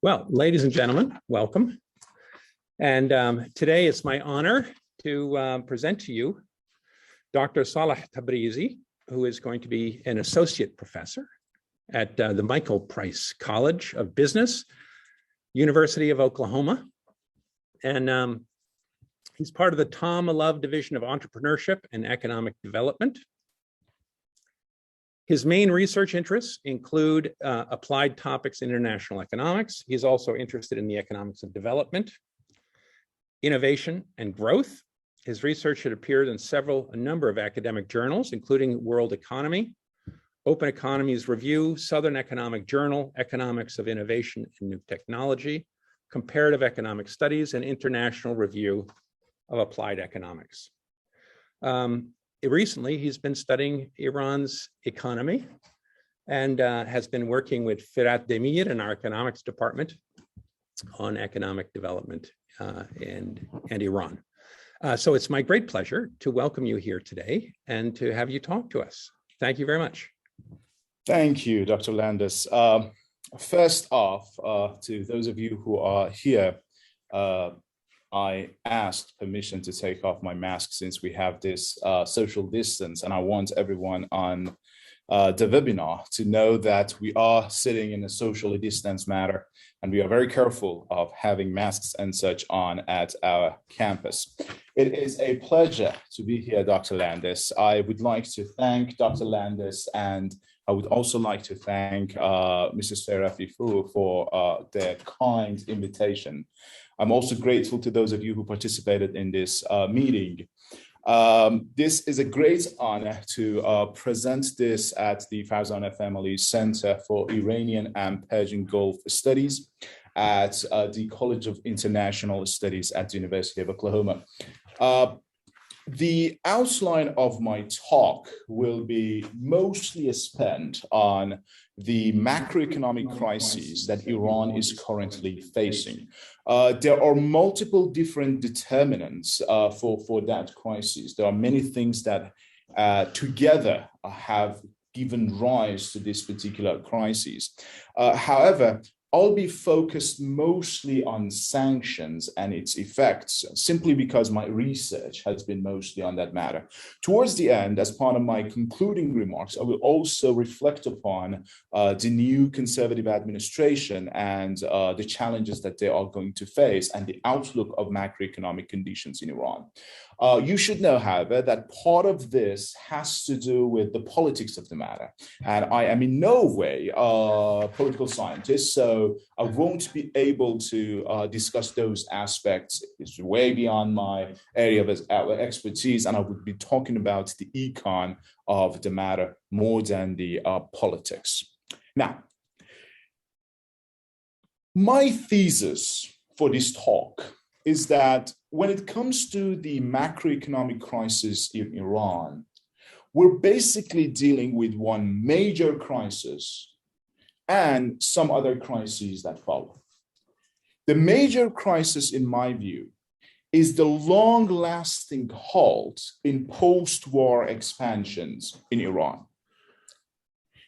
Well, ladies and gentlemen, welcome. And today it's my honor to present to you Dr. Salah Tabrizi, who is going to be an associate professor at the Michael Price College of Business, University of Oklahoma. And he's part of the Tom Love Division of Entrepreneurship and Economic Development. His main research interests include applied topics in international economics. He's also interested in the economics of development, innovation, and growth. His research had appeared in a number of academic journals, including World Economy, Open Economies Review, Southern Economic Journal, Economics of Innovation and New Technology, Comparative Economic Studies, and International Review of Applied Economics. Recently, he's been studying Iran's economy and has been working with Firat Demir in our economics department on economic development and Iran. So it's my great pleasure to welcome you here today and to have you talk to us. Thank you very much. Thank you, Dr. Landis. First off, to those of you who are here, I asked permission to take off my mask since we have this social distance, and I want everyone on the webinar to know that we are sitting in a socially distanced manner, and we are very careful of having masks and such on at our campus. It is a pleasure to be here, Dr. Landis. I would like to thank Dr. Landis, and I would also like to thank Mrs. Serafifu for their kind invitation. I'm also grateful to those of you who participated in this meeting. This is a great honor to present this at the Farzana Family Center for Iranian and Persian Gulf Studies at the College of International Studies at the University of Oklahoma. The outline of my talk will be mostly spent on the macroeconomic crises that Iran is currently facing. There are multiple different determinants for that crisis. There are many things that together have given rise to this particular crisis. However, I'll be focused mostly on sanctions and its effects, simply because my research has been mostly on that matter. Towards the end, as part of my concluding remarks, I will also reflect upon the new conservative administration and the challenges that they are going to face and the outlook of macroeconomic conditions in Iran. You should know, however, that part of this has to do with the politics of the matter. And I am in no way a political scientist, so I won't be able to discuss those aspects. It's way beyond my area of expertise, and I would be talking about the econ of the matter more than the politics. Now, my thesis for this talk is that when it comes to the macroeconomic crisis in Iran, we're basically dealing with one major crisis and some other crises that follow. The major crisis, in my view, is the long-lasting halt in post-war expansions in Iran.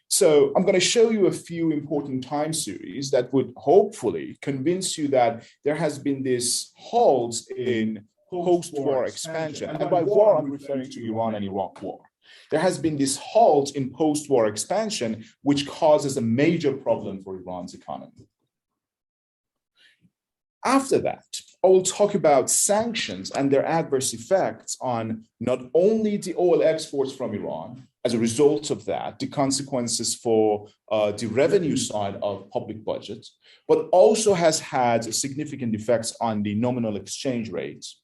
So I'm going to show you a few important time series that would hopefully convince you that there has been this halt in post-war expansion. And by war, I'm referring to Iran and Iraq war. There has been this halt in post-war expansion, which causes a major problem for Iran's economy. After that, I will talk about sanctions and their adverse effects on not only the oil exports from Iran, as a result of that, the consequences for the revenue side of public budgets, but also has had significant effects on the nominal exchange rates.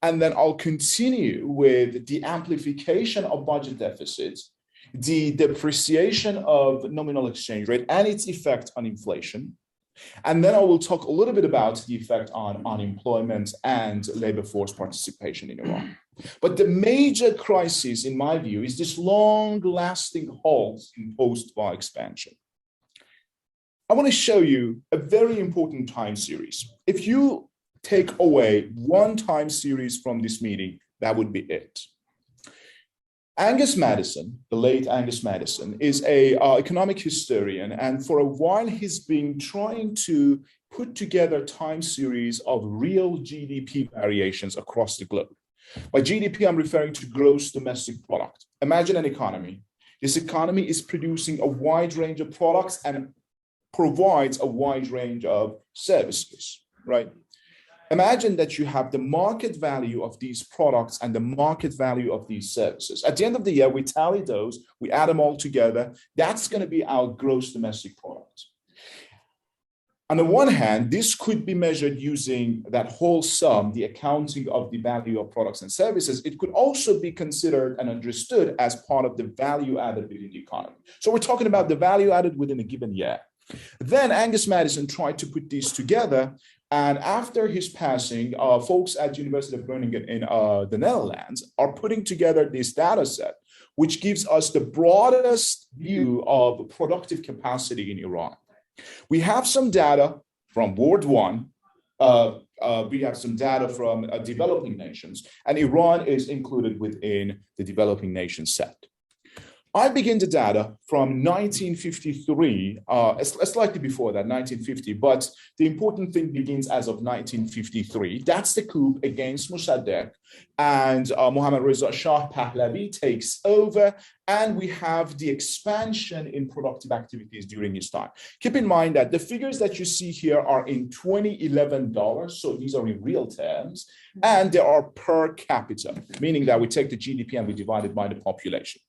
And then I'll continue with the amplification of budget deficits, the depreciation of nominal exchange rate and its effect on inflation. And then I will talk a little bit about the effect on unemployment and labor force participation in Iran. But the major crisis, in my view, is this long-lasting halt in post-war expansion. I want to show you a very important time series. If you take away one time series from this meeting, that would be it. Angus Madison, the late Angus Madison, is a economic historian, and for a while he's been trying to put together time series of real GDP variations across the globe. By GDP, I'm referring to gross domestic product. Imagine an economy. This economy is producing a wide range of products and provides a wide range of services, right? Imagine that you have the market value of these products and the market value of these services. At the end of the year, we tally those, we add them all together. That's going to be our gross domestic product. On the one hand, this could be measured using that whole sum, the accounting of the value of products and services. It could also be considered and understood as part of the value added within the economy. So we're talking about the value added within a given year. Then Angus Madison tried to put these together. And after his passing, folks at University of Groningen in the Netherlands are putting together this data set, which gives us the broadest view of productive capacity in Iran. We have some data from World One. We have some data from developing nations, and Iran is included within the developing nation set. I begin the data from 1953, slightly before that, 1950, but the important thing begins as of 1953. That's the coup against Mossadegh, and Mohammad Reza Shah Pahlavi takes over, and we have the expansion in productive activities during his time. Keep in mind that the figures that you see here are in 2011 dollars, so these are in real terms, and they are per capita, meaning that we take the GDP and we divide it by the population.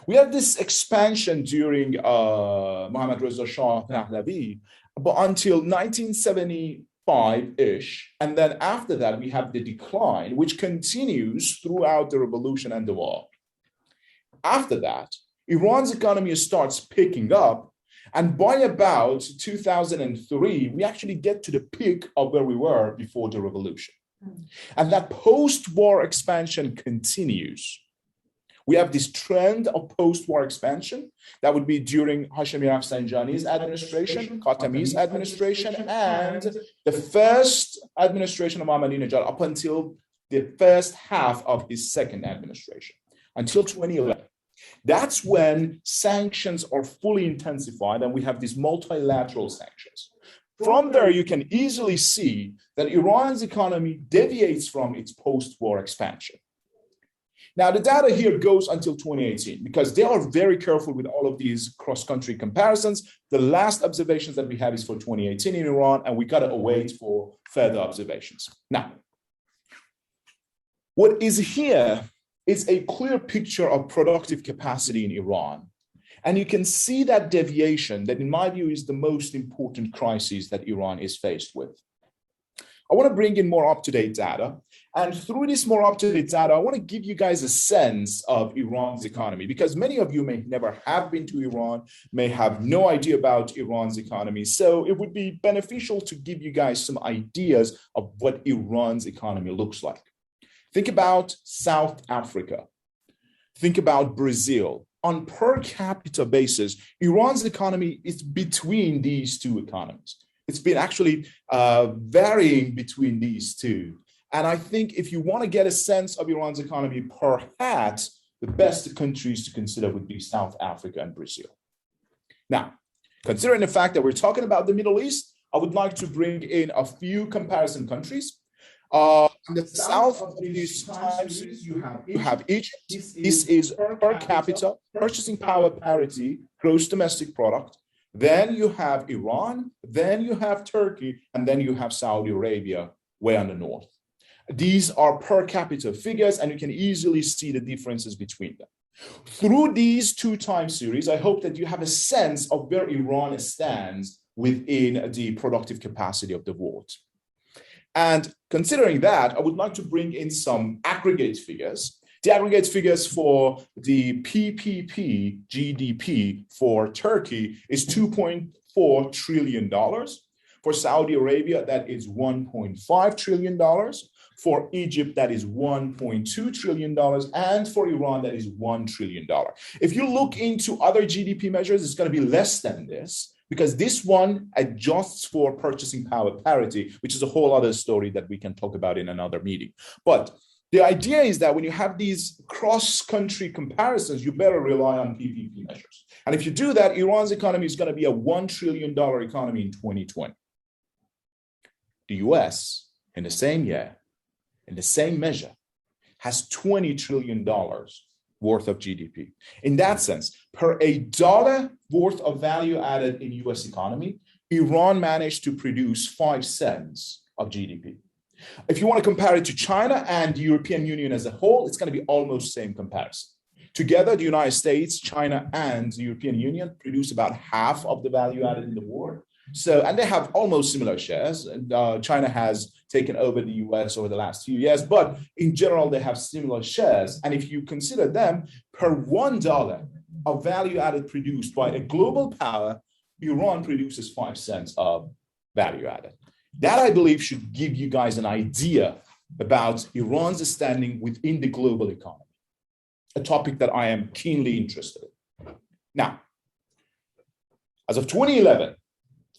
We have this expansion during Mohammad Reza Shah Pahlavi, but until 1975-ish. And then after that, we have the decline, which continues throughout the revolution and the war. After that, Iran's economy starts picking up. And by about 2003, we actually get to the peak of where we were before the revolution. And that post-war expansion continues. We have this trend of post-war expansion that would be during Hashemi Rafsanjani's administration, Khatami's administration, and the first administration of Ahmadinejad up until the first half of his second administration, until 2011. That's when sanctions are fully intensified and we have these multilateral sanctions. From there, you can easily see that Iran's economy deviates from its post-war expansion. Now, the data here goes until 2018 because they are very careful with all of these cross-country comparisons. The last observations that we have is for 2018 in Iran, and we got to await for further observations. Now, what is here is a clear picture of productive capacity in Iran. And you can see that deviation that, in my view, is the most important crisis that Iran is faced with. I want to bring in more up-to-date data. And through this more up-to-date data, I want to give you guys a sense of Iran's economy, because many of you may never have been to Iran, may have no idea about Iran's economy. So it would be beneficial to give you guys some ideas of what Iran's economy looks like. Think about South Africa. Think about Brazil. On per capita basis, Iran's economy is between these two economies. It's been actually varying between these two. And I think if you want to get a sense of Iran's economy per hat, the best countries to consider would be South Africa and Brazil. Now, considering the fact that we're talking about the Middle East, I would like to bring in a few comparison countries. In the south of these times, you have Egypt. This is per capita, purchasing power parity, gross domestic product. Then you have Iran, then you have Turkey, and then you have Saudi Arabia way on the north. These are per capita figures, and you can easily see the differences between them. Through these two time series, I hope that you have a sense of where Iran stands within the productive capacity of the world. And considering that, I would like to bring in some aggregate figures. The aggregate figures for the PPP GDP for Turkey is $2.4 trillion. For Saudi Arabia, that is $1.5 trillion. For Egypt, that is $1.2 trillion. And for Iran, that is $1 trillion. If you look into other GDP measures, it's going to be less than this, because this one adjusts for purchasing power parity, which is a whole other story that we can talk about in another meeting. But The idea is that when you have these cross-country comparisons, you better rely on PPP measures. And if you do that, Iran's economy is going to be a $1 trillion economy in 2020. The US, in the same year, in the same measure, has $20 trillion worth of GDP. In that sense, per a dollar worth of value added in US economy, Iran managed to produce 5 cents of GDP. If you want to compare it to China and the European Union as a whole, it's going to be almost same comparison. Together, the United States, China, and the European Union produce about half of the value added in the world. So, and they have almost similar shares. And China has taken over the US over the last few years, but in general, they have similar shares. And if you consider them, per $1 of value added produced by a global power, Iran produces 5 cents of value added. That, I believe, should give you guys an idea about Iran's standing within the global economy, a topic that I am keenly interested in. Now, as of 2011,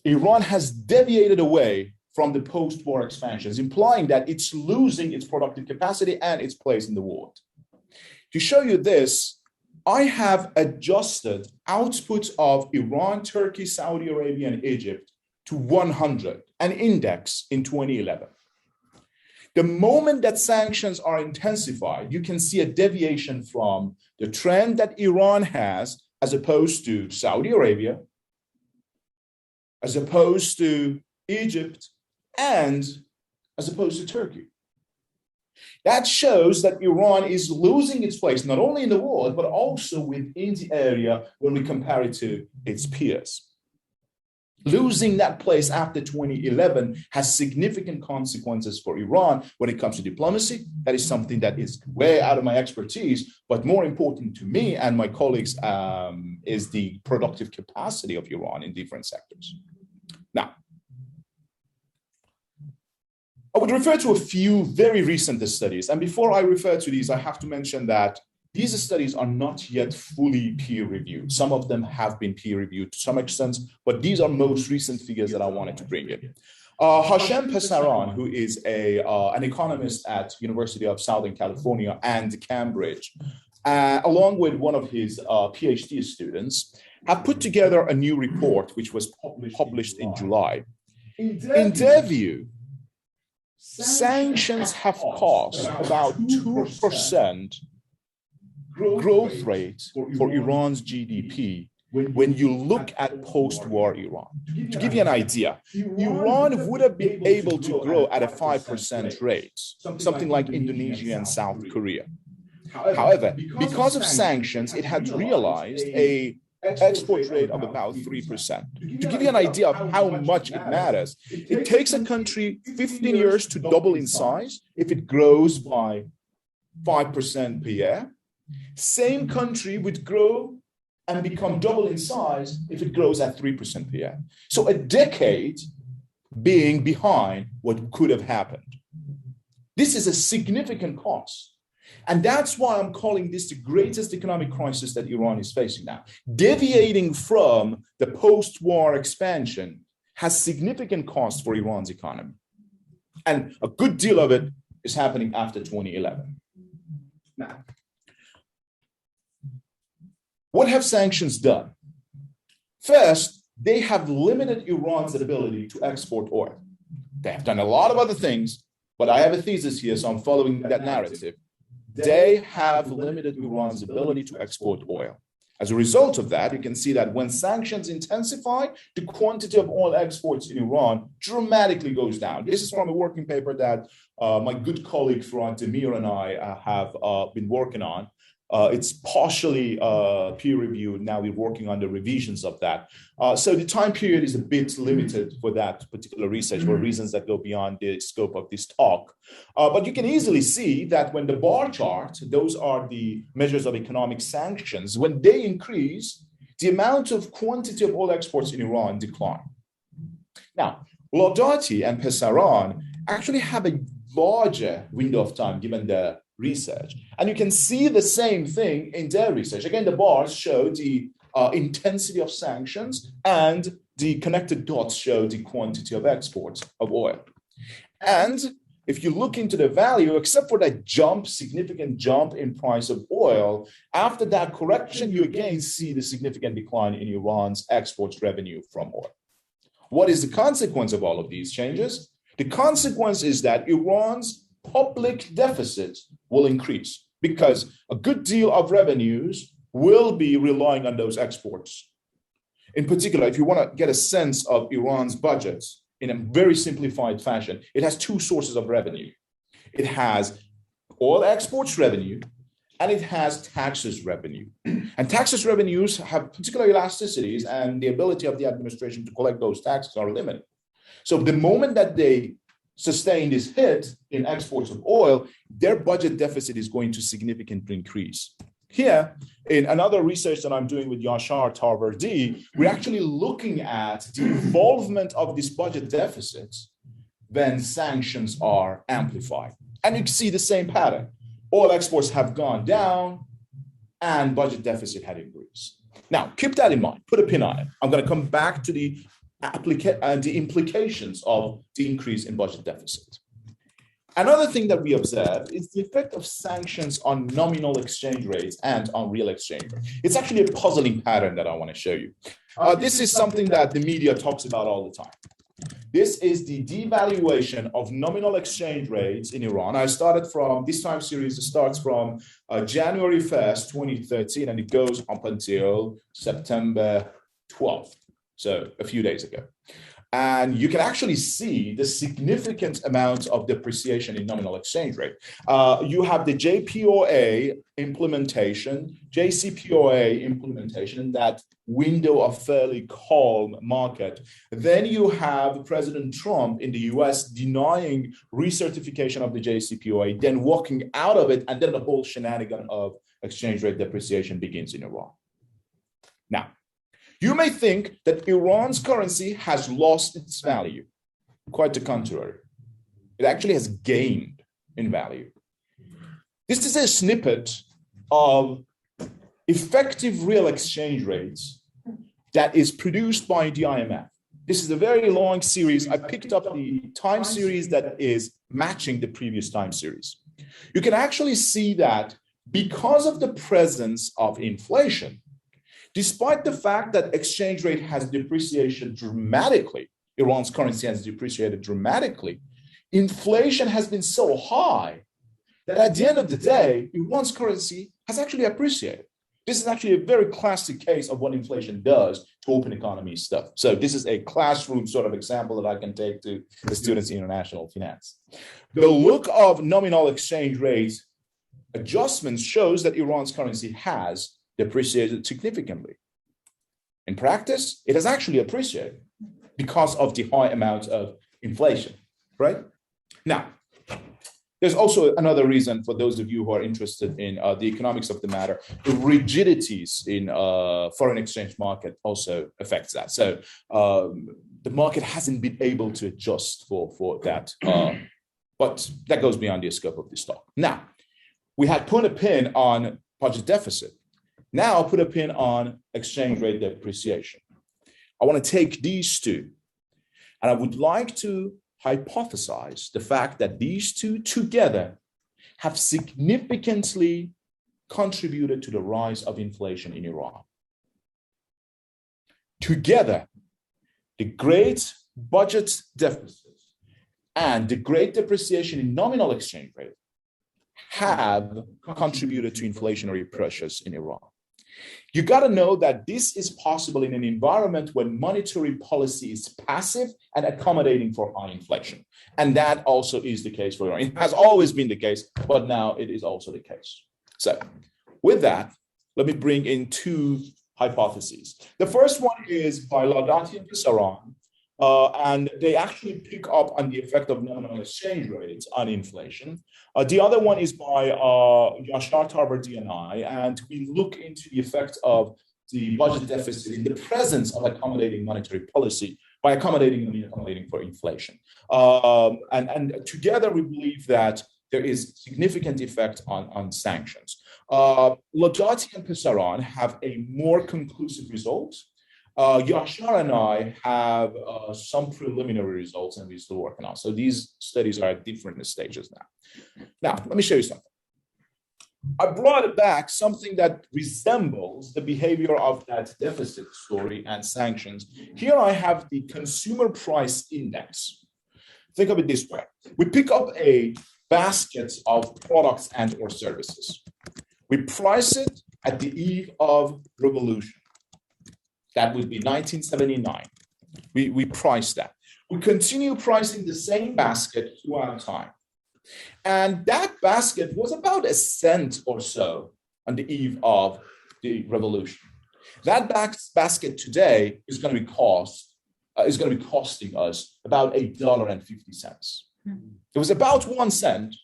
Iran has deviated away from the post-war expansions, implying that it's losing its productive capacity and its place in the world. To show you this, I have adjusted output of Iran, Turkey, Saudi Arabia, and Egypt to 100, an index in 2011. The moment that sanctions are intensified, you can see a deviation from the trend that Iran has as opposed to Saudi Arabia, as opposed to Egypt, and as opposed to Turkey. That shows that Iran is losing its place, not only in the world, but also within the area when we compare it to its peers. Losing that place after 2011 has significant consequences for Iran when it comes to diplomacy. That is something that is way out of my expertise, but more important to me and my colleagues is the productive capacity of Iran in different sectors. Now, I would refer to a few very recent studies. And before I refer to these, I have to mention that these studies are not yet fully peer-reviewed. Some of them have been peer-reviewed to some extent, but these are most recent figures that I wanted to bring in. Hashem Pesaran, who is an economist at University of Southern California and Cambridge, along with one of his PhD students, have put together a new report which was published in July. In their view, sanctions have cost about 2% growth rate for Iran's GDP when you look at post-war Iran. To give you an idea, Iran would have been able to grow at a 5% rate, something like Indonesia and South Korea. However, because of sanctions, it had realized an export rate of about 3%. To give you an idea of how much it matters, it takes a country 15 years to double in size if it grows by 5% per year. Same country would grow and become double in size if it grows at 3% per year. So a decade being behind what could have happened. This is a significant cost. And that's why I'm calling this the greatest economic crisis that Iran is facing now. Deviating from the post-war expansion has significant cost for Iran's economy. And a good deal of it is happening after 2011. Now, what have sanctions done? First, they have limited Iran's ability to export oil. They have done a lot of other things, but I have a thesis here, so I'm following that narrative. They have limited Iran's ability to export oil. As a result of that, you can see that when sanctions intensify, the quantity of oil exports in Iran dramatically goes down. This is from a working paper that my good colleague Fuad Demir and I have been working on. It's partially peer-reviewed. Now we're working on the revisions of that. So the time period is a bit limited for that particular research for reasons that go beyond the scope of this talk. But you can easily see that when the bar chart, those are the measures of economic sanctions, when they increase, the amount of quantity of oil exports in Iran decline. Now, Laudati and Pesaran actually have a larger window of time given the research. And you can see the same thing in their research. Again, the bars show the intensity of sanctions and the connected dots show the quantity of exports of oil. And if you look into the value, except for that significant jump in price of oil, after that correction, you again see the significant decline in Iran's exports revenue from oil. What is the consequence of all of these changes? The consequence is that Iran's public deficit will increase because a good deal of revenues will be relying on those exports. In particular, if you want to get a sense of Iran's budget in a very simplified fashion, it has two sources of revenue. It has oil exports revenue and it has taxes revenue. And taxes revenues have particular elasticities, and the ability of the administration to collect those taxes are limited. So the moment that they sustain this hit in exports of oil, their budget deficit is going to significantly increase. Here, in another research that I'm doing with Yashar Tarverdi, we're actually looking at the involvement of this budget deficit when sanctions are amplified. And you can see the same pattern. Oil exports have gone down and budget deficit had increased. Now, keep that in mind, put a pin on it. I'm going to come back to the implications of the increase in budget deficit. Another thing that we observe is the effect of sanctions on nominal exchange rates and on real exchange rates. It's actually a puzzling pattern that I want to show you. This is something that the media talks about all the time. This is the devaluation of nominal exchange rates in Iran. I started from this time series, it starts from January 1st, 2013, and it goes up until September 12th, so a few days ago. And you can actually see the significant amount of depreciation in nominal exchange rate. You have the JPOA implementation, JCPOA implementation, in that window of fairly calm market. Then you have President Trump in the US denying recertification of the JCPOA, then walking out of it, and then the whole shenanigan of exchange rate depreciation begins in Iran. Now, you may think that Iran's currency has lost its value. Quite the contrary. It actually has gained in value. This is a snippet of effective real exchange rates that is produced by the IMF. This is a very long series. I picked up the time series that is matching the previous time series. You can actually see that because of the presence of inflation, despite the fact that exchange rate has depreciated dramatically, Iran's currency has depreciated dramatically, inflation has been so high that at the end of the day, Iran's currency has actually appreciated. This is actually a very classic case of what inflation does to open economy stuff. So this is a classroom sort of example that I can take to the students in international finance. The look of nominal exchange rate adjustments shows that Iran's currency has depreciated significantly. In practice, it has actually appreciated because of the high amount of inflation, right? Now, there's also another reason for those of you who are interested in the economics of the matter. The rigidities in foreign exchange market also affects that. So the market hasn't been able to adjust for that, but that goes beyond the scope of this talk. Now, we had put a pin on budget deficit. Now I'll put a pin on exchange rate depreciation. I want to take these two, and I would like to hypothesize the fact that these two together have significantly contributed to the rise of inflation in Iran. Together, the great budget deficit and the great depreciation in nominal exchange rate have contributed to inflationary pressures in Iran. You got to know that this is possible in an environment when monetary policy is passive and accommodating for high inflation. And that also is the case for Iran. It has always been the case, but now it is also the case. So with that, let me bring in two hypotheses. The first one is by Laudati and Pissaran, and they actually pick up on the effect of nominal exchange rates on inflation. The other one is by Yashar Tarverdi and I, and we look into the effect of the budget deficit in the presence of accommodating monetary policy by accommodating for inflation. And together we believe that there is significant effect on sanctions. Laudati and Pissaran have a more conclusive result. Yashar and I have some preliminary results, and we're still working on. So these studies are at different stages now. Now, let me show you something. I brought it back something that resembles the behavior of that deficit story and sanctions. Here I have the consumer price index. Think of it this way. We pick up a basket of products and or services. We price it at the eve of revolution. That would be 1979. We price that. We continue pricing the same basket throughout time. And that basket was about a cent or so on the eve of the revolution. That basket today is going to be costing us about $1.50. It was about 1 cent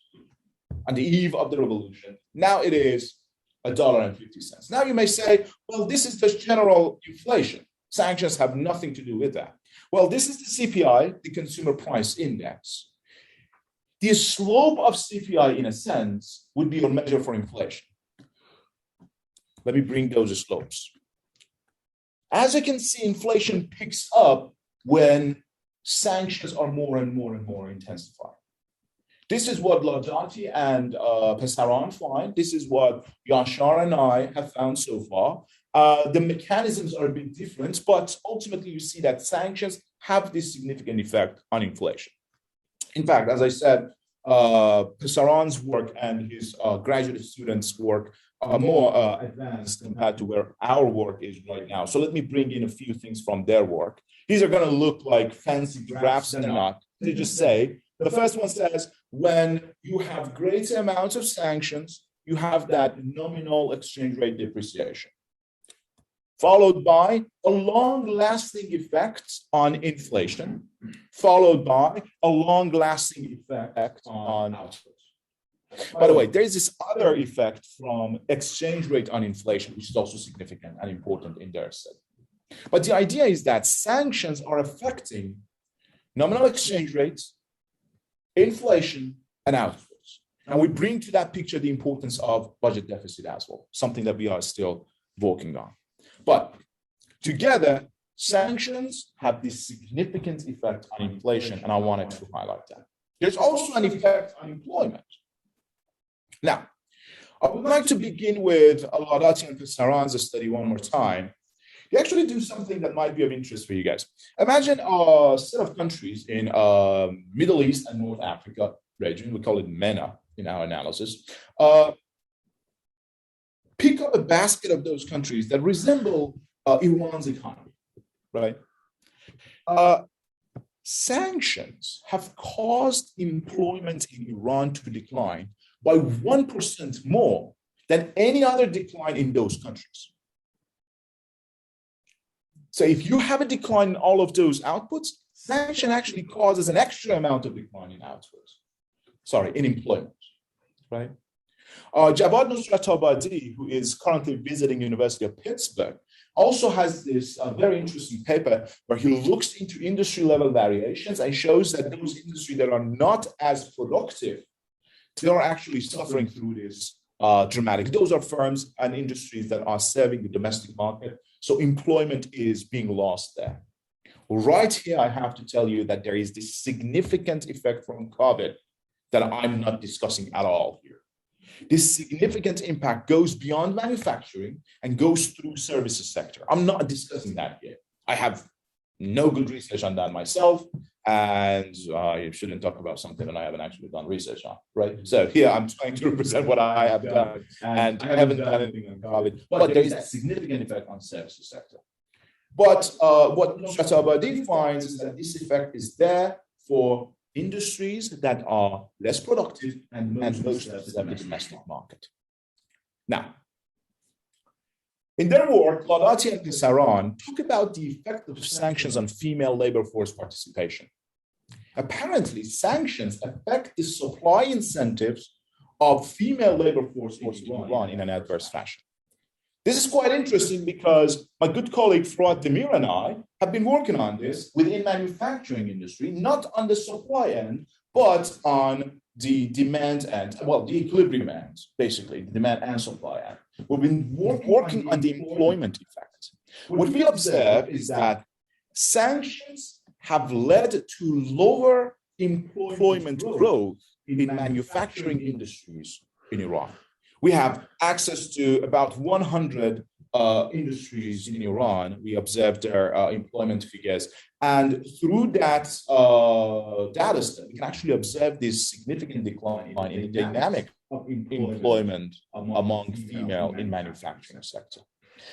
on the eve of the revolution. Now it is $1.50. Now you may say, well, this is just general inflation. Sanctions have nothing to do with that. Well, this is the CPI, the Consumer Price Index. The slope of CPI, in a sense, would be your measure for inflation. Let me bring those slopes. As you can see, inflation picks up when sanctions are more and more intensified. This is what Laudati and Pasaran find. This is what Yashar and I have found so far. The mechanisms are a bit different, but ultimately you see that sanctions have this significant effect on inflation. In fact, as I said, Pasaran's work and his graduate students' work are more advanced compared to where our work is right now. So let me bring in a few things from their work. These are going to look like fancy graphs, and not. They just say, the first one says, when you have greater amounts of sanctions, you have that nominal exchange rate depreciation, followed by a long-lasting effect on inflation, followed by a long-lasting effect on output. By the way, there is this other effect from exchange rate on inflation, which is also significant and important in their study. But the idea is that sanctions are affecting nominal exchange rates, inflation, and outputs. And we bring to that picture the importance of budget deficit as well, something that we are still working on. But together, sanctions have this significant effect on inflation, and I wanted to highlight that. There's also an effect on employment. Now, I would like to begin with Laudati and Pasaran's study one more time. They actually do something that might be of interest for you guys. Imagine a set of countries in Middle East and North Africa region. We call it MENA in our analysis. Pick up a basket of those countries that resemble Iran's economy, right? Sanctions have caused employment in Iran to decline by 1% more than any other decline in those countries. So if you have a decline in all of those outputs, sanction actually causes an extra amount of decline in in employment, right? Javad Nusratabadi, who is currently visiting University of Pittsburgh, also has this very interesting paper where he looks into industry level variations and shows that those industries that are not as productive, they are actually suffering through this dramatic. Those are firms and industries that are serving the domestic market. So employment is being lost there. Right here, I have to tell you that there is this significant effect from COVID that I'm not discussing at all here. This significant impact goes beyond manufacturing and goes through services sector. I'm not discussing that here. I have no good research on that myself, and I shouldn't talk about something that I haven't actually done research on, right? So here I'm trying to represent what I have done, and I haven't done anything on COVID, but there is a significant effect on services sector. But what Nusratabadi finds is that this effect is there for industries that are less productive and most of the domestic market. Now, in their work, Laudati and Pasaran talk about the effect of sanctions on female labor force participation. Apparently, sanctions affect the supply incentives of female labor force in Iran in an adverse fashion. This is quite interesting because my good colleague Fuad Demir and I have been working on this within manufacturing industry, not on the supply end, but on the demand end, well, the equilibrium end, basically, the demand and supply end. We've been working on the employment effect. What we observe is that sanctions have led to lower employment growth in manufacturing industries in Iran. We have access to about 100 industries in Iran. We observed their employment figures. And through that data set, we can actually observe this significant decline in the dynamic of employment among female in manufacturing sector.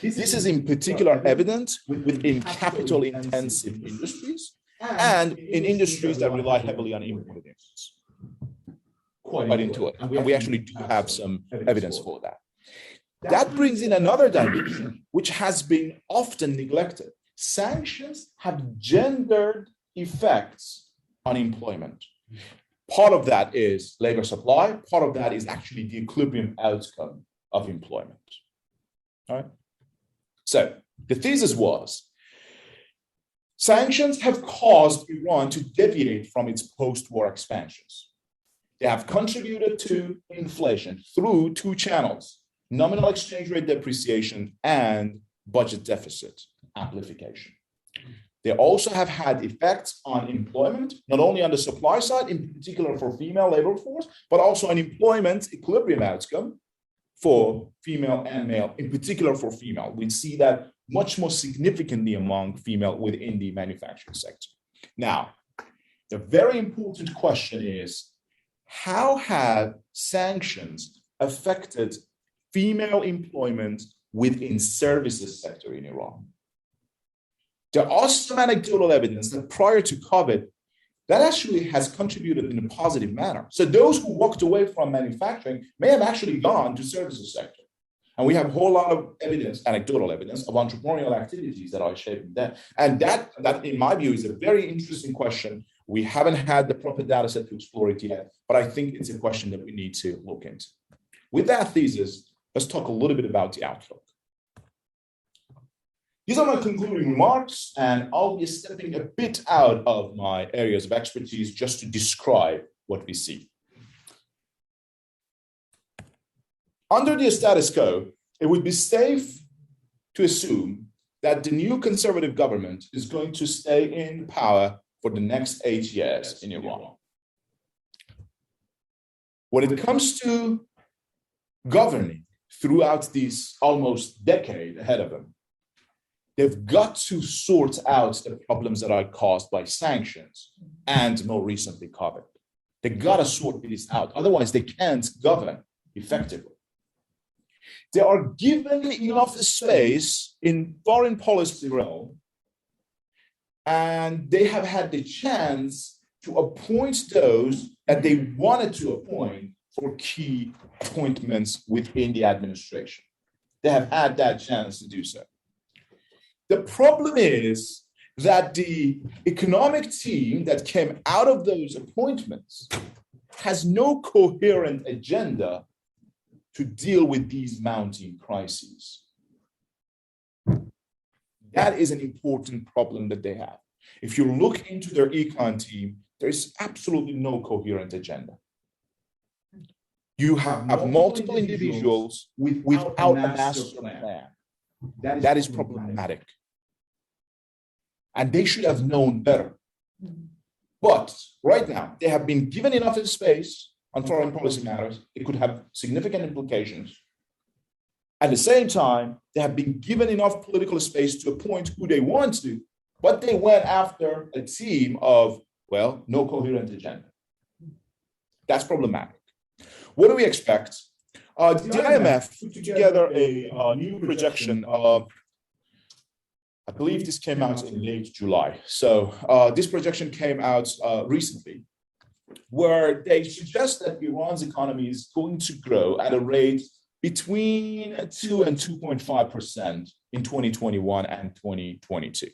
This is in particular evident within capital-intensive industries and in industries that rely heavily on imported inputs. Quite into it. And we actually do have some evidence for that. That brings in another dimension, which has been often neglected. Sanctions have gendered effects on employment. Part of that is labor supply. Part of that is actually the equilibrium outcome of employment. All right. So the thesis was, sanctions have caused Iran to deviate from its post-war expansions. They have contributed to inflation through two channels: nominal exchange rate depreciation and budget deficit amplification. They also have had effects on employment, not only on the supply side, in particular for female labor force, but also on employment equilibrium outcome for female and male, in particular for female. We see that much more significantly among female within the manufacturing sector. Now, the very important question is, how have sanctions affected female employment within services sector in Iran? There are some anecdotal evidence that prior to COVID, that actually has contributed in a positive manner. So those who walked away from manufacturing may have actually gone to services sector. And we have a whole lot of evidence, anecdotal evidence, of entrepreneurial activities that are shaping that. And that, in my view, is a very interesting question. We haven't had the proper data set to explore it yet, but I think it's a question that we need to look into. With that thesis, let's talk a little bit about the outlook. These are my concluding remarks, and I'll be stepping a bit out of my areas of expertise just to describe what we see. Under the status quo, it would be safe to assume that the new conservative government is going to stay in power for the next 8 years in Iran. When it comes to governing throughout this almost decade ahead of them, they've got to sort out the problems that are caused by sanctions and more recently COVID. They got to sort this out. Otherwise, they can't govern effectively. They are given enough space in foreign policy realm, and they have had the chance to appoint those that they wanted to appoint for key appointments within the administration. They have had that chance to do so. The problem is that the economic team that came out of those appointments has no coherent agenda to deal with these mounting crises. That is an important problem that they have. If you look into their econ team, there is absolutely no coherent agenda. You have multiple individuals without a master plan. That is problematic. And they should have known better. But right now, they have been given enough space on foreign policy matters. It could have significant implications. At the same time, they have been given enough political space to appoint who they want to, but they went after a team of, well, no coherent agenda. That's problematic. What do we expect? The IMF put together a new projection of, I believe this came out in late July. So this projection came out recently, where they suggest that Iran's economy is going to grow at a rate between 2 and 2.5% in 2021 and 2022.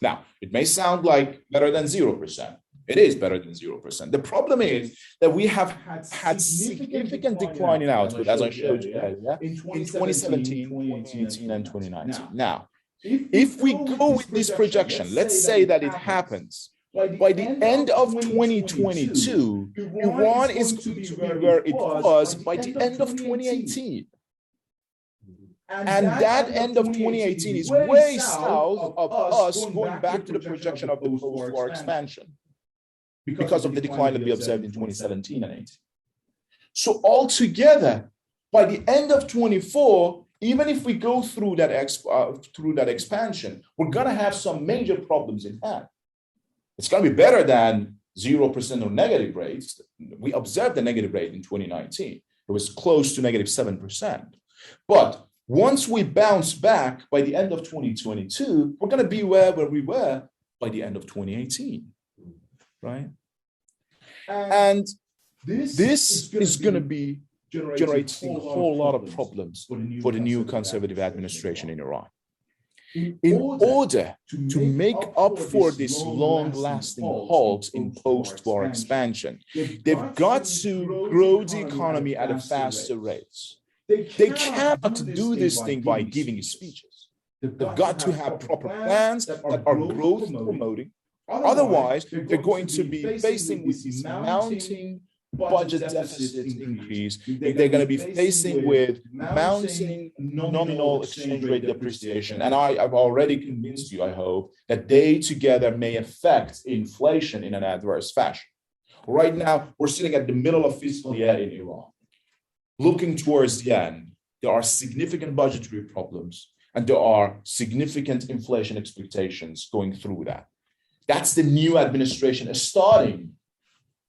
Now, it may sound like better than 0%. It is better than 0%. The problem is that we have had significant decline in output, as I showed you earlier, in 2017, 2018, and 2019. Now, if we go with this projection, let's say that it happens, by the end of 2022, Iran is going to be where it was by the end of 2018. And that end of 2018 is way south of us going back to the projection of the post-war expansion because of the decline that we observed in 2017 and 18. So altogether, by the end of 24, even if we go through that expansion, we're going to have some major problems in hand. It's going to be better than 0% or negative rates. We observed the negative rate in 2019. It was close to negative 7%. But once we bounce back by the end of 2022, we're going to be where we were by the end of 2018, right? And this is going to be generating a whole lot of problems for the new conservative administration in Iran. In order to make up for this long-lasting halt in post-war expansion, they've got to grow the economy at a faster rate. They cannot do this thing by giving speeches. They've got to have proper plans that are growth promoting. Otherwise, they're going to be facing with this mounting budget deficit increase. They're going to be facing with mounting nominal exchange rate depreciation. And I've already convinced you, I hope, that they together may affect inflation in an adverse fashion. Right now, we're sitting at the middle of fiscal year in Iran. Looking towards the end, there are significant budgetary problems and there are significant inflation expectations going through that. That's the new administration starting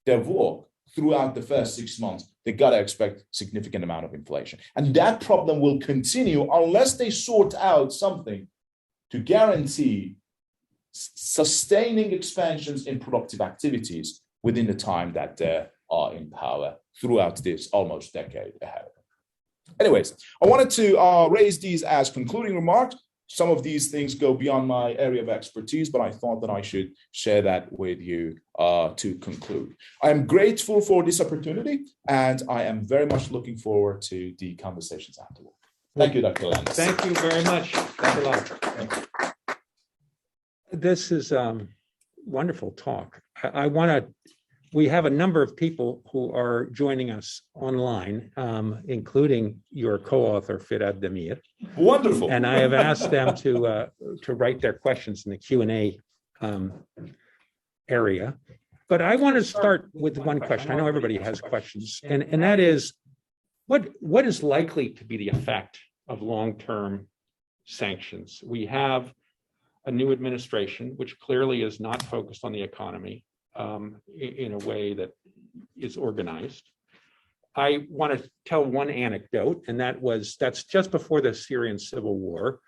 their work. Throughout the first 6 months, they got to expect significant amount of inflation. And that problem will continue unless they sort out something to guarantee sustaining expansions in productive activities within the time that they are in power throughout this almost decade ahead. Anyways, I wanted to raise these as concluding remarks. Some of these things go beyond my area of expertise, but I thought that I should share that with you to conclude. I am grateful for this opportunity, and I am very much looking forward to the conversations afterward. Thank you, Dr. Landis. Thank you very much, Dr. Lau. This is a wonderful talk. We have a number of people who are joining us online, including your co-author, Firas Damir. Wonderful. And I have asked them to write their questions in the Q&A area. But I want to start with one question. I know everybody has questions, and that is, what is likely to be the effect of long-term sanctions? We have a new administration, which clearly is not focused on the economy in a way that is organized. I want to tell one anecdote, and that's just before the Syrian civil war.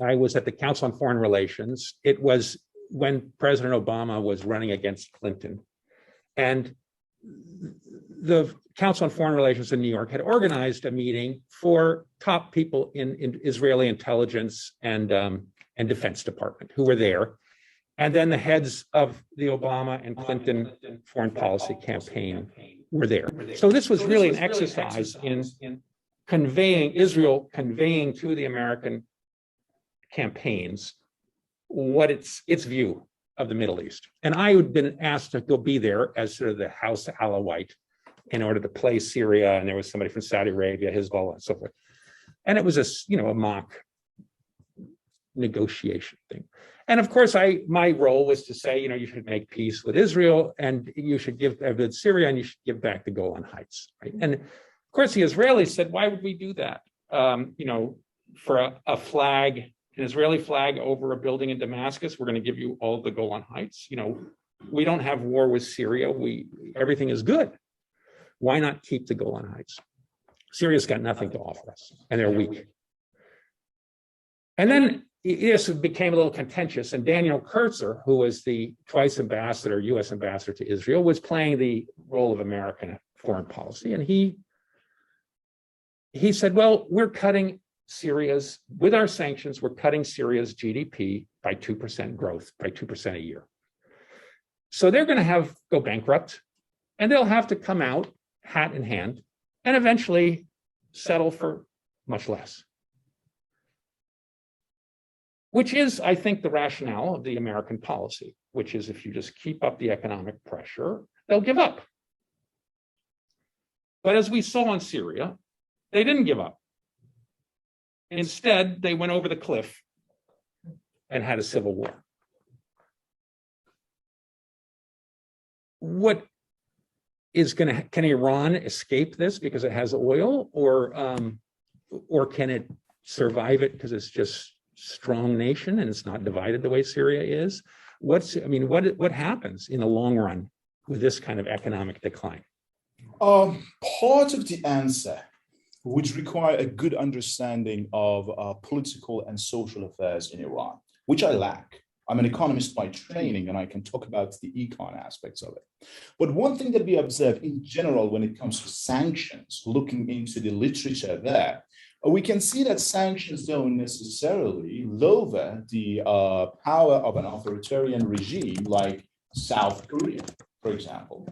I was at the Council on Foreign Relations. It was when President Obama was running against Clinton. And the Council on Foreign Relations in New York had organized a meeting for top people in Israeli intelligence and Defense Department who were there. And then the heads of the Obama and Clinton foreign policy campaign were there. So this was really an exercise in Israel conveying to the American campaigns what its view of the Middle East. And I had been asked to go be there as sort of the House Alawite in order to play Syria. And there was somebody from Saudi Arabia, Hezbollah, and so forth. And it was a mock negotiation thing. And of course, my role was to say, you should make peace with Israel, and you should give with Syria, and you should give back the Golan Heights. Right? And of course, the Israelis said, "Why would we do that? For a flag, an Israeli flag over a building in Damascus, we're going to give you all the Golan Heights. We don't have war with Syria. Everything is good. Why not keep the Golan Heights? Syria's got nothing to offer us, and they're weak." And then this became a little contentious, and Daniel Kurtzer, who was the twice ambassador, U.S. ambassador to Israel, was playing the role of American foreign policy. And he said, well, we're cutting with our sanctions, we're cutting Syria's GDP by 2% growth, by 2% a year. So they're going to go bankrupt, and they'll have to come out hat in hand and eventually settle for much less. Which is, I think, the rationale of the American policy, which is if you just keep up the economic pressure, they'll give up. But as we saw in Syria, they didn't give up. Instead, they went over the cliff and had a civil war. What is going to, can Iran escape this because it has oil, or can it survive it because it's just strong nation and it's not divided the way Syria is? What happens in the long run with this kind of economic decline? Part of the answer would require a good understanding of political and social affairs in Iran, which I lack. I'm an economist by training, and I can talk about the econ aspects of it. But one thing that we observe in general when it comes to sanctions, looking into the literature there, we can see that sanctions don't necessarily lower the power of an authoritarian regime like South Korea, for example.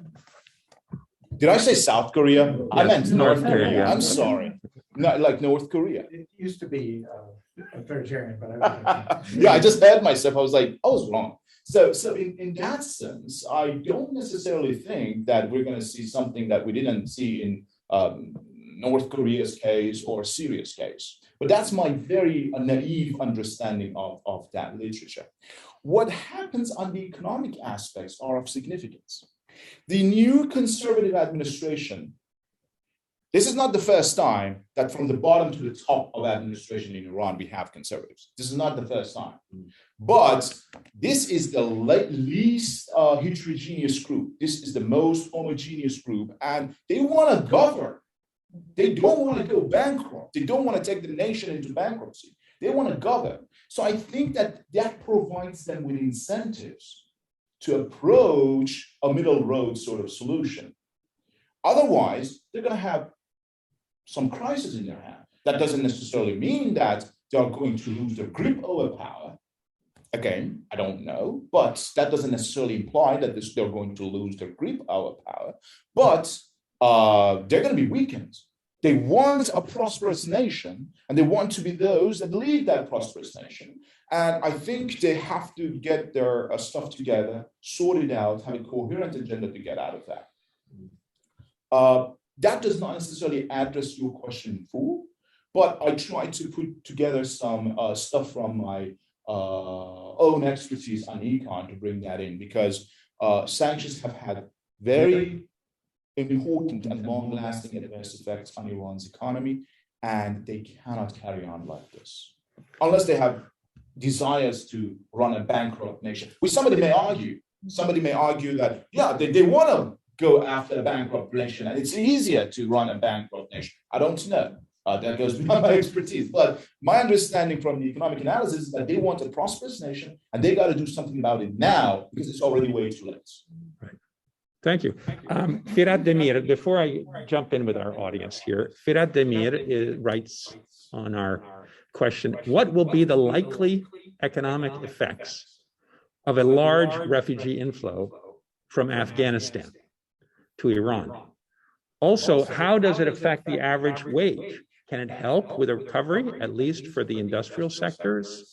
Did I say South Korea? Yes, I meant North North Korea. Korea. I'm sorry. Not like North Korea. It used to be authoritarian, but Yeah, I just heard myself. I was like, I was wrong. So in that sense, I don't necessarily think that we're going to see something that we didn't see in North Korea's case or Syria's case. But that's my very naive understanding of that literature. What happens on the economic aspects are of significance. The new conservative administration, this is not the first time that from the bottom to the top of administration in Iran, we have conservatives. This is not the first time. But this is the least heterogeneous group. This is the most homogeneous group, and they want to govern. They don't want to go bankrupt. They don't want to take the nation into bankruptcy. They want to govern. So I think that provides them with incentives to approach a middle road sort of solution. Otherwise, they're going to have some crisis in their hand. That doesn't necessarily mean that they are going to lose their grip over power. Again, I don't know, but that doesn't necessarily imply that they're going to lose their grip over power. But they're going to be weakened. They want a prosperous nation, and they want to be those that lead that prosperous nation. And I think they have to get their stuff together, sort it out, have a coherent agenda to get out of that. That does not necessarily address your question in full, but I tried to put together some stuff from my own expertise on econ to bring that in, because sanctions have had very important and long-lasting adverse effects on Iran's economy, and they cannot carry on like this unless they have desires to run a bankrupt nation. Which somebody may argue that, yeah, they want to go after a bankrupt nation, and it's easier to run a bankrupt nation. I don't know. That goes beyond my expertise. But my understanding from the economic analysis is that they want a prosperous nation, and they got to do something about it now because it's already way too late. Right. Thank you. Firat Demir, before I jump in with our audience here, Firat Demir writes on our question, what will be the likely economic effects of a large refugee inflow from Afghanistan to Iran? Also, how does it affect the average wage? Can it help with a recovery, at least for the industrial sectors?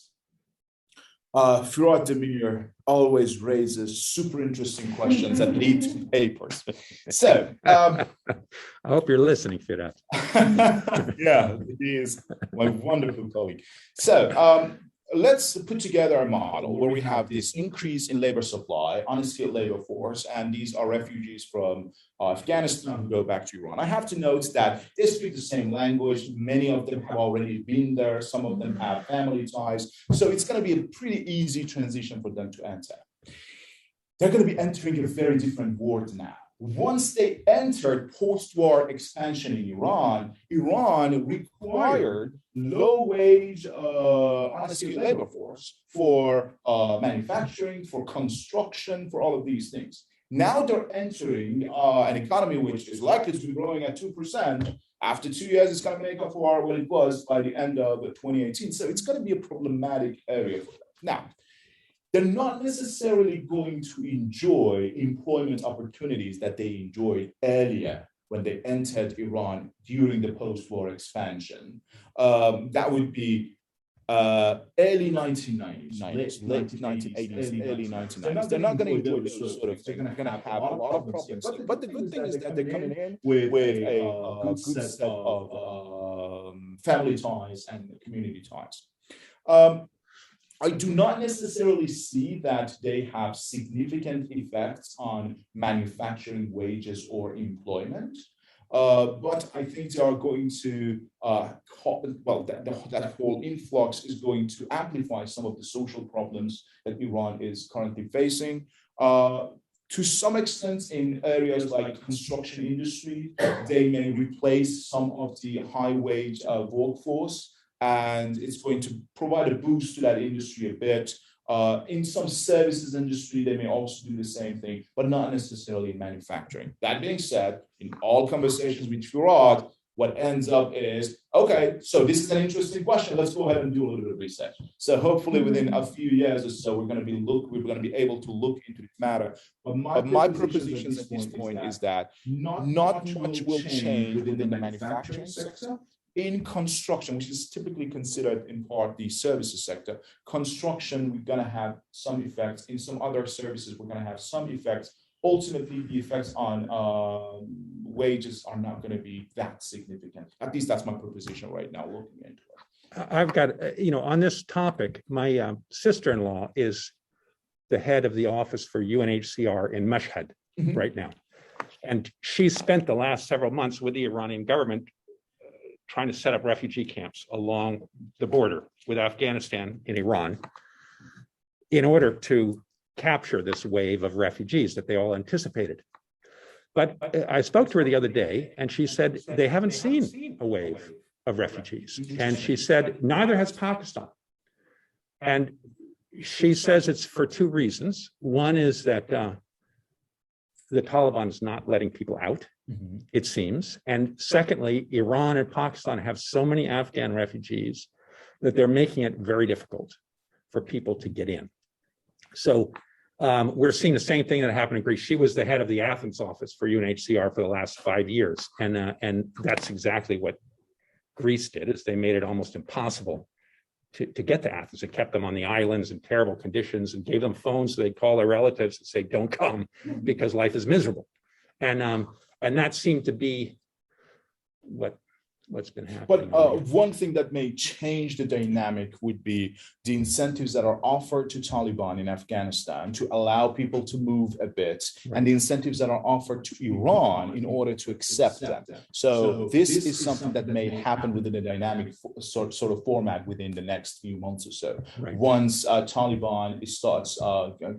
Firat Demir always raises super interesting questions that lead to papers. So, I hope you're listening, Firat. Yeah, he is my wonderful colleague. So, let's put together a model where we have this increase in labor supply, unskilled labor force, and these are refugees from Afghanistan who go back to Iran. I have to note that they speak the same language. Many of them have already been there. Some of them have family ties. So it's going to be a pretty easy transition for them to enter. They're going to be entering a very different world now. Once they entered post-war expansion in Iran, Iran required low-wage, unskilled labor force for manufacturing, for construction, for all of these things. Now they're entering an economy which is likely to be growing at 2%. After 2 years, it's going to make up for what it was by the end of 2018. So it's going to be a problematic area for them. Now, they're not necessarily going to enjoy employment opportunities that they enjoyed earlier when they entered Iran during the post-war expansion. That would be early 1990s, late 1980s, early 1990s. They're not going to enjoy this sort of thing. They're going to have a lot of problems. But the good thing is that they're coming in with a good set of family ties and community ties. I do not necessarily see that they have significant effects on manufacturing wages or employment. But I think they are going to, that whole influx is going to amplify some of the social problems that Iran is currently facing. To some extent, in areas like construction industry, they may replace some of the high-wage workforce, and it's going to provide a boost to that industry a bit. In some services industry, they may also do the same thing, but not necessarily in manufacturing. That being said, in all conversations with Furad, what ends up is, okay, so this is an interesting question. Let's go ahead and do a little bit of research. So hopefully within a few years or so, we're going to be able to look into this matter. But my propositions at this point is that not much will change within the manufacturing sector. In construction, which is typically considered in part the services sector, construction, we're going to have some effects. In some other services, we're going to have some effects. Ultimately, the effects on wages are not going to be that significant. At least that's my proposition right now, looking into it. I've got, on this topic, my sister-in-law is the head of the office for UNHCR in Mashhad right now. And she spent the last several months with the Iranian government trying to set up refugee camps along the border with Afghanistan in Iran in order to capture this wave of refugees that they all anticipated. But I spoke to her the other day, and she said they haven't seen a wave of refugees. And she said neither has Pakistan. And she says it's for two reasons. One is that the Taliban is not letting people out, it seems. And secondly, Iran and Pakistan have so many Afghan refugees that they're making it very difficult for people to get in. So we're seeing the same thing that happened in Greece. She was the head of the Athens office for UNHCR for the last 5 years. And that's exactly what Greece did, is they made it almost impossible to get to Athens. It kept them on the islands in terrible conditions and gave them phones so they'd call their relatives and say, don't come because life is miserable. And that seemed to be what's been happening. But one thing that may change the dynamic would be the incentives that are offered to Taliban in Afghanistan to allow people to move a bit, and the incentives that are offered to Iran in order to accept them. So this is something that may happen within a dynamic sort of format within the next few months or so. Right. Once Taliban starts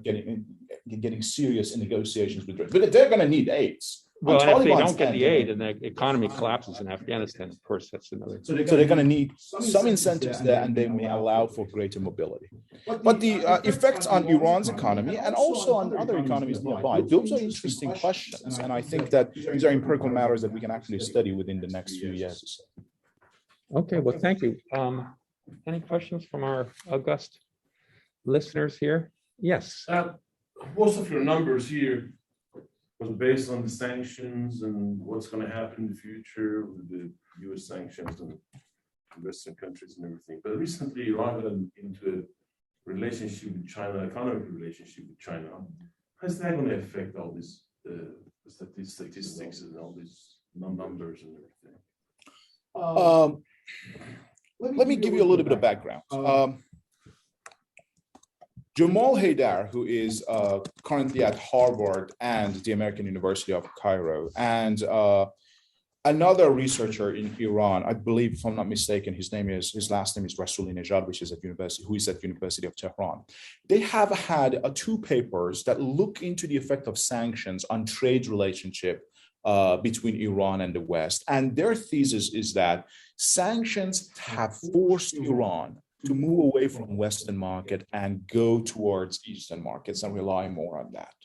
getting serious in negotiations with, but they're going to need aids. Well, and if they don't get the aid and the economy collapses in Afghanistan, of course, that's another. So they're going to need some incentives there, and they may allow for greater mobility. But the effects on Iran's economy and also on other economies nearby, those are interesting questions. And I think that these are empirical matters that we can actually study within the next few years. Okay, well, thank you. Any questions from our august listeners here? Yes. Most of your numbers here was based on the sanctions and what's going to happen in the future with the U.S. sanctions and Western countries and everything. But recently, Iran got into a relationship with China, economic relationship with China. How's that going to affect all this statistics and all these numbers and everything? Let me give you a little bit of background. Jamal Haidar, who is currently at Harvard and the American University of Cairo, and another researcher in Iran, I believe, if I'm not mistaken, his last name is Rasooli-Nejad, who is at University of Tehran. They have had two papers that look into the effect of sanctions on trade relationship between Iran and the West. And their thesis is that sanctions have forced Iran to move away from Western market and go towards Eastern markets and rely more on that.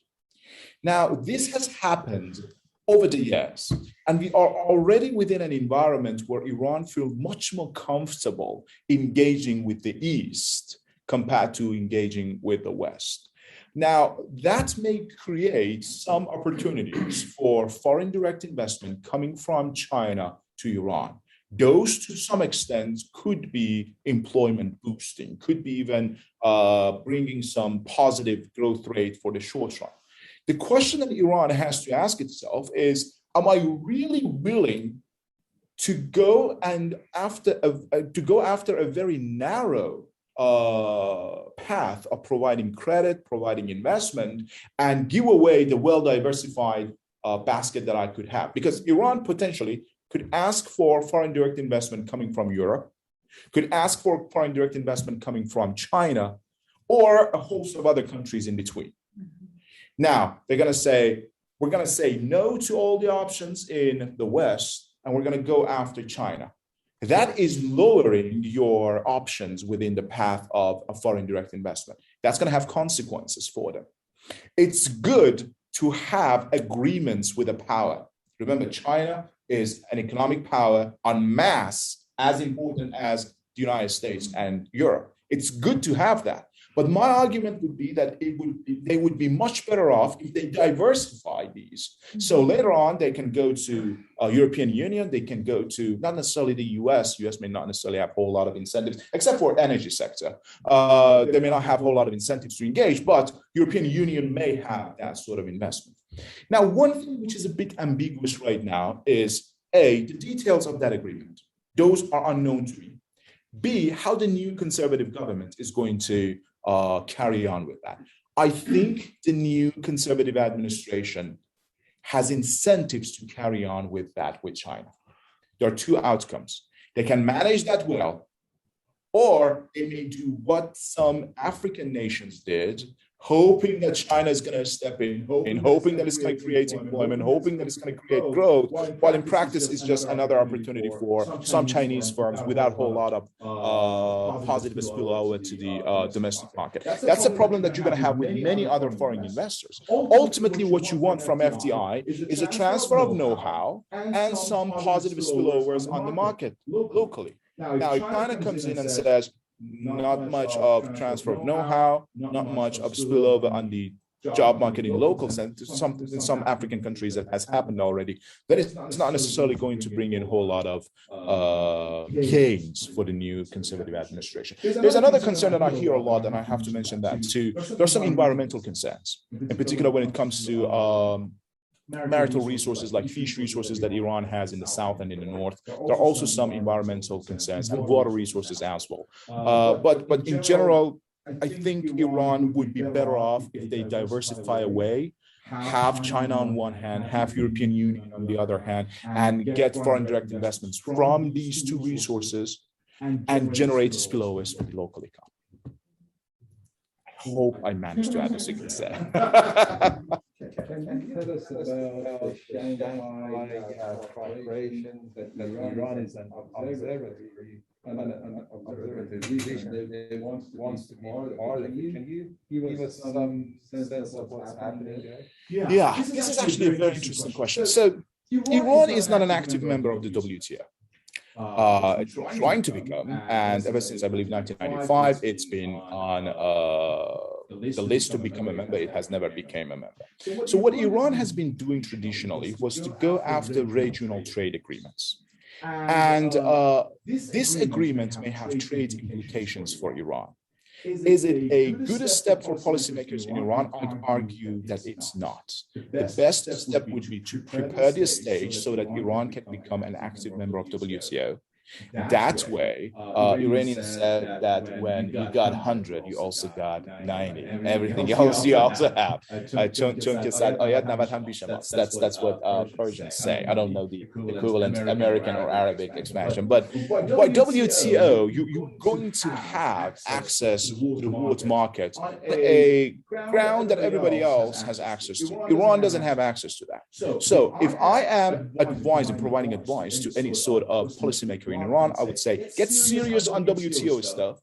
Now, this has happened over the years, and we are already within an environment where Iran feels much more comfortable engaging with the East compared to engaging with the West. Now, that may create some opportunities for foreign direct investment coming from China to Iran. Those, to some extent, could be employment boosting, could be even bringing some positive growth rate for the short run. The question that Iran has to ask itself is, am I really willing to go after a very narrow path of providing credit, providing investment, and give away the well-diversified basket that I could have. Because Iran potentially could ask for foreign direct investment coming from Europe, could ask for foreign direct investment coming from China, or a host of other countries in between. Now, they're going to say, we're going to say no to all the options in the West, and we're going to go after China. That is lowering your options within the path of a foreign direct investment. That's going to have consequences for them. It's good to have agreements with a power. Remember, China is an economic power en masse, as important as the United States and Europe. It's good to have that. But my argument would be that they would be much better off if they diversify these. So later on, they can go to European Union, they can go to not necessarily the US. US may not necessarily have a whole lot of incentives, except for energy sector. They may not have a whole lot of incentives to engage, but European Union may have that sort of investment. Now, one thing which is a bit ambiguous right now is A, the details of that agreement. Those are unknown to me. B, how the new conservative government is going to carry on with that. I think the new conservative administration has incentives to carry on with that with China. There are two outcomes. They can manage that well, or they may do what some African nations did, hoping that China is going to step in, hoping that it's going to create employment, hoping that it's going to create growth, while in practice it's just another opportunity for some Chinese firms without a whole lot of positive spillover to the domestic market. That's a problem that you're going to have with many other foreign investors. Ultimately, what you want from FDI is a transfer of know-how and some positive spillovers on the market locally. Now, if China comes in and says, not much of transfer of know-how, not much of spillover on the job market in local sense, in some African countries that has happened already, that is not necessarily going to bring in a whole lot of gains for the new conservative administration. There's another concern that I hear a lot, and I have to mention that too. There are some environmental concerns, in particular when it comes to marital resources like fish resources that Iran has in the south and in the north. There are also some environmental concerns and water resources as well. But in general, I think Iran would be better off if they diversify away, have China on one hand, have European Union on the other hand, and get foreign direct investments from these two resources and generate spillovers for the local economy. I hope I managed to add a second set. Can you tell us about the Shanghai Cooperation that Iran is an observatory they wants to be part of it? Can you give us some sense of what's happening there? Yeah, this is actually a very interesting question. So Iran is not an active member of the WTO. Trying to become, and ever since I believe 1995, it's been on the list to become a member. It has never become a member. So what Iran has been doing traditionally was to go after regional trade agreements. And this agreement may have trade implications for Iran. Is it a good step for policymakers in Iran? I'd argue that it's not. The best step would be to prepare the stage so that Iran can become an active member of WTO. That way, Iranians said that when you got 100, you also got 90. Everything else you also have. That's what Persians say. I don't know the equivalent American or Arabic expression. But by WTO, you're going to have access to the world market, a ground that everybody else has access to. Iran doesn't have access to that. So if I am advising, providing advice to any sort of policymaker in Iran, I would say get serious on WTO stuff.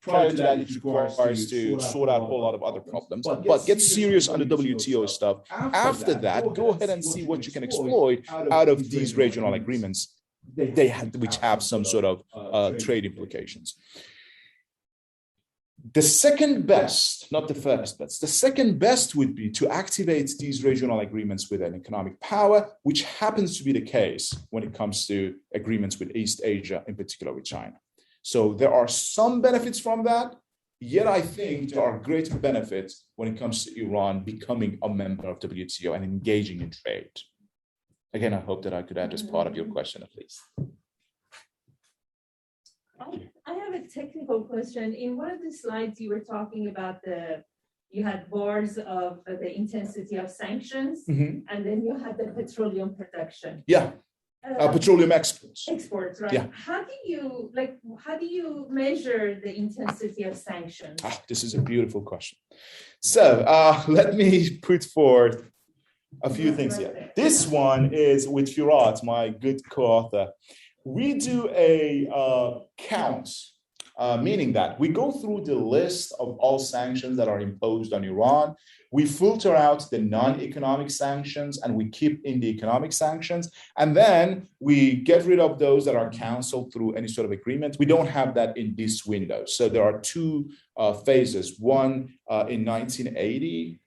Prior to that, it requires to sort out a whole lot of other problems, but get serious on the WTO stuff. After that, go ahead and see what you can exploit out of these regional agreements which have some sort of trade implications. The second best, not the first best, the second best would be to activate these regional agreements with an economic power, which happens to be the case when it comes to agreements with East Asia, in particular with China. So there are some benefits from that, yet I think there are greater benefits when it comes to Iran becoming a member of WTO and engaging in trade. Again, I hope that I could address part of your question at least. I have a technical question. In one of the slides, you were talking about you had bars of the intensity of sanctions, and then you had the petroleum production. Yeah, petroleum exports. Exports, right? Yeah. How do you measure the intensity of sanctions? This is a beautiful question. So let me put forth a few things here. This one is with Firat, my good co-author. We do a count, meaning that we go through the list of all sanctions that are imposed on Iran. We filter out the non-economic sanctions and we keep in the economic sanctions. And then we get rid of those that are canceled through any sort of agreement. We don't have that in this window. So there are two phases, one in 1981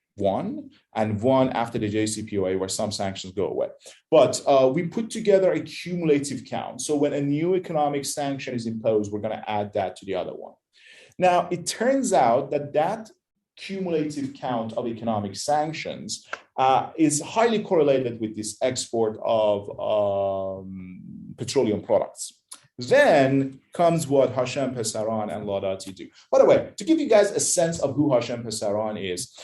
and one after the JCPOA where some sanctions go away. But we put together a cumulative count. So when a new economic sanction is imposed, we're going to add that to the other one. Now, it turns out that cumulative count of economic sanctions is highly correlated with this export of petroleum products. Then comes what Hashem Pesaran and Laudati do. By the way, to give you guys a sense of who Hashem Pesaran is,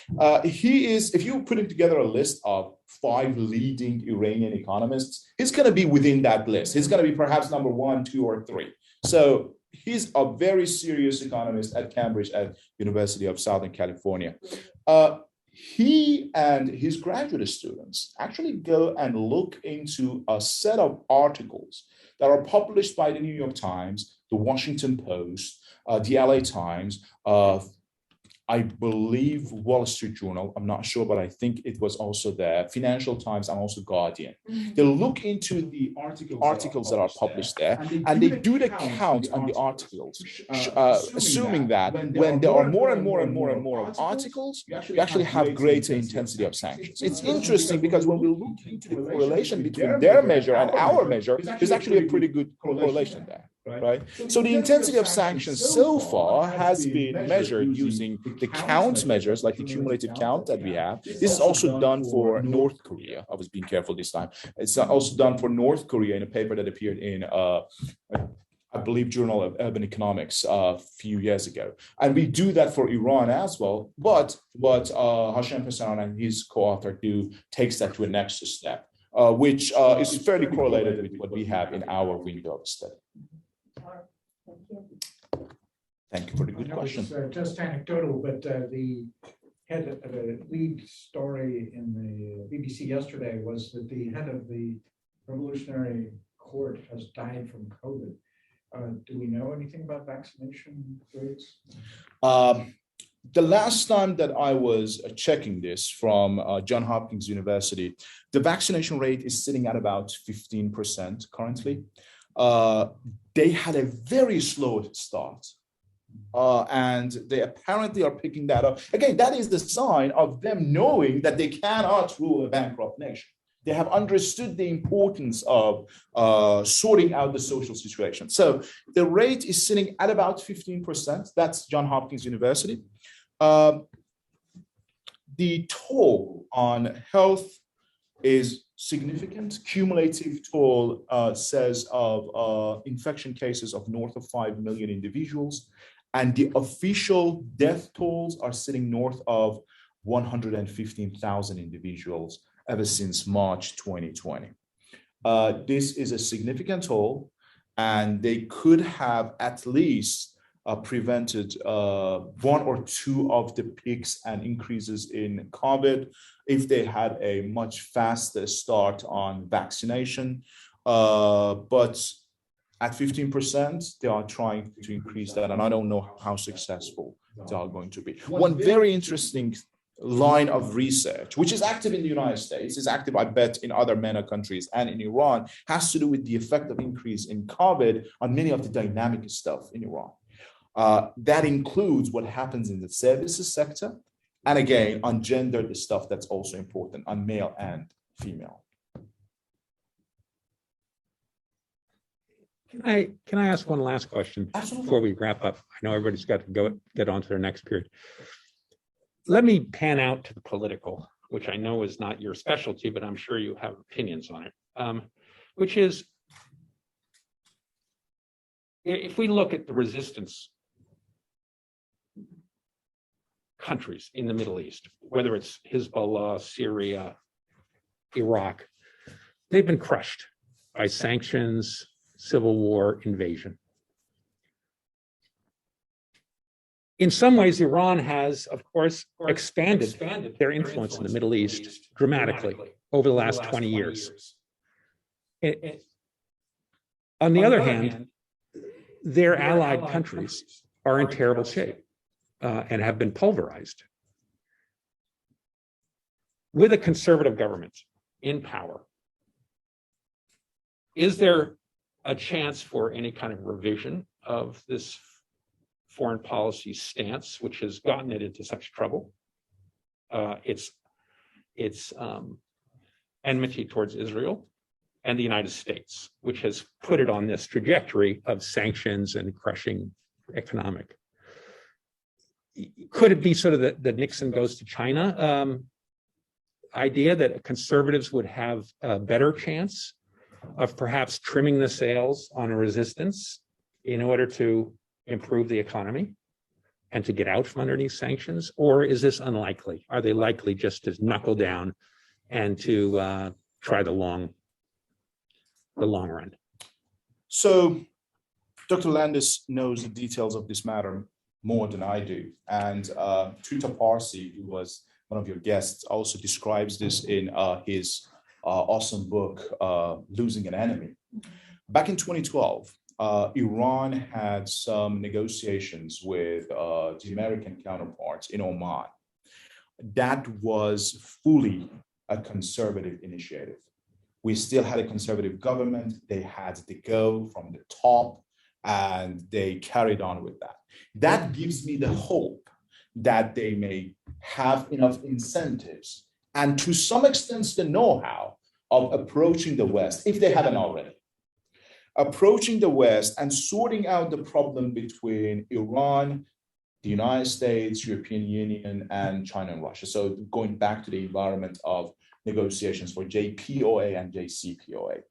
if you're putting together a list of 5 leading Iranian economists, he's going to be within that list. He's going to be perhaps number 1, 2, or 3. So he's a very serious economist at Cambridge at University of Southern California. He and his graduate students actually go and look into a set of articles that are published by the New York Times, the Washington Post, the LA Times, I believe Wall Street Journal, I'm not sure, but I think it was also there, Financial Times and also Guardian. They look into the articles that are published there, and they do the count on the articles, assuming that when there are more and more of articles, you actually have greater intensity of sanctions. It's interesting because when we look into the correlation between their measure and our measure, there's actually a pretty good correlation there. Right. So the intensity of sanctions so far has been measured using the count measures, like the cumulative count that we have. This is also done for North Korea. I was being careful this time. It's also done for North Korea in a paper that appeared in, I believe, Journal of Urban Economics a few years ago. And we do that for Iran as well. But what Hashem Pesaran and his co-author takes that to a next step, which is fairly correlated with what we have in our window of study. Thank you for the good question. Just anecdotal, but the lead story in the BBC yesterday was that the head of the Revolutionary Court has died from COVID. Do we know anything about vaccination rates? The last time that I was checking this from Johns Hopkins University, the vaccination rate is sitting at about 15% currently. They had a very slow start. And they apparently are picking that up. Again, that is the sign of them knowing that they cannot rule a bankrupt nation. They have understood the importance of sorting out the social situation. So the rate is sitting at about 15%. That's Johns Hopkins University. The toll on health is significant. Cumulative toll says of infection cases of north of 5 million individuals. And the official death tolls are sitting north of 115,000 individuals ever since March 2020. This is a significant toll, and they could have at least prevented 1 or 2 of the peaks and increases in COVID if they had a much faster start on vaccination. But at 15%, they are trying to increase that, and I don't know how successful they are going to be. One very interesting line of research, which is active in the United States, is active, I bet, in other MENA countries and in Iran, has to do with the effect of increase in COVID on many of the dynamic stuff in Iran. That includes what happens in the services sector, and again, on gender, the stuff that's also important, on male and female. Can I ask one last question before we wrap up? I know everybody's got to get on to their next period. Let me pan out to the political, which I know is not your specialty, but I'm sure you have opinions on it. which is, if we look at the resistance countries in the Middle East, whether it's Hezbollah, Syria, Iraq, they've been crushed by sanctions, civil war, invasion. In some ways, Iran has, of course, expanded their influence in the Middle East dramatically over the last 20 years. On the other hand, their allied countries are in terrible shape and have been pulverized. With a conservative government in power, is there a chance for any kind of revision of this foreign policy stance, which has gotten it into such trouble? It's enmity towards Israel and the United States, which has put it on this trajectory of sanctions and crushing economic. Could it be sort of the Nixon goes to China idea that conservatives would have a better chance of perhaps trimming the sails on a resistance in order to improve the economy and to get out from underneath sanctions? Or is this unlikely? Are they likely just to knuckle down and to try the long run? So Dr. Landis knows the details of this matter more than I do. And Trita Parsi, who was one of your guests, also describes this in his awesome book, Losing an Enemy. Back in 2012, Iran had some negotiations with the American counterparts in Oman. That was fully a conservative initiative. We still had a conservative government. They had the go from the top, and they carried on with that. That gives me the hope that they may have enough incentives and to some extent the know-how of approaching the West, if they haven't already. Approaching the West and sorting out the problem between Iran, the United States, European Union, and China and Russia. So going back to the environment of negotiations for JPOA and JCPOA.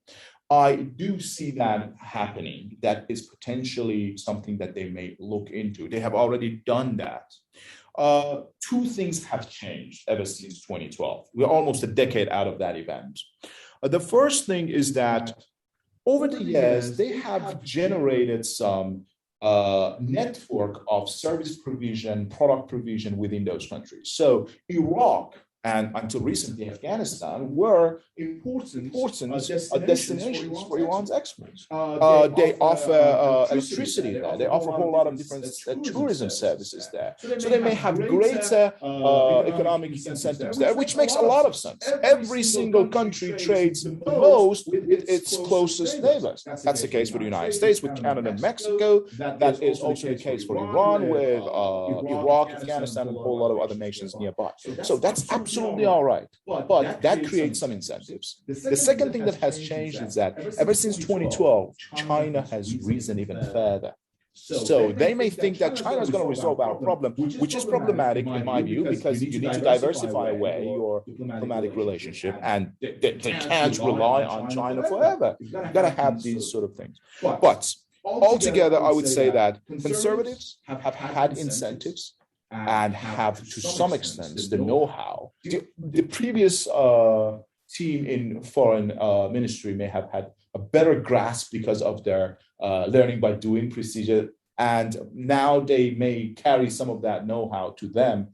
I do see that happening. That is potentially something that they may look into. They have already done that. Two things have changed ever since 2012. We're almost a decade out of that event. The first thing is that over the years, they have generated some network of service provision, product provision within those countries. So Iraq and until recently Afghanistan were important destinations for Iran's exports. They offer electricity there. They offer a whole lot of different tourism services there. So they may have greater economic incentives there, which makes a lot of sense. Every single country trades the most with its closest neighbors. That's the case for the United States, with Canada and Mexico. That is also the case for Iran, with Iraq, Afghanistan, and a whole lot of other nations nearby. So that's absolutely all right, but that creates some incentives. The second thing that has changed is that ever since 2012, China has risen even further. So they may think that China is going to resolve our problem, which is problematic in my view, because you need to diversify away your diplomatic relationship, and they can't rely on China forever. You've got to have these sort of things. But altogether, I would say that conservatives have had incentives and have, to some extent, the know-how. The previous team in foreign ministry may have had a better grasp because of their learning by doing procedure, and now they may carry some of that know-how to them.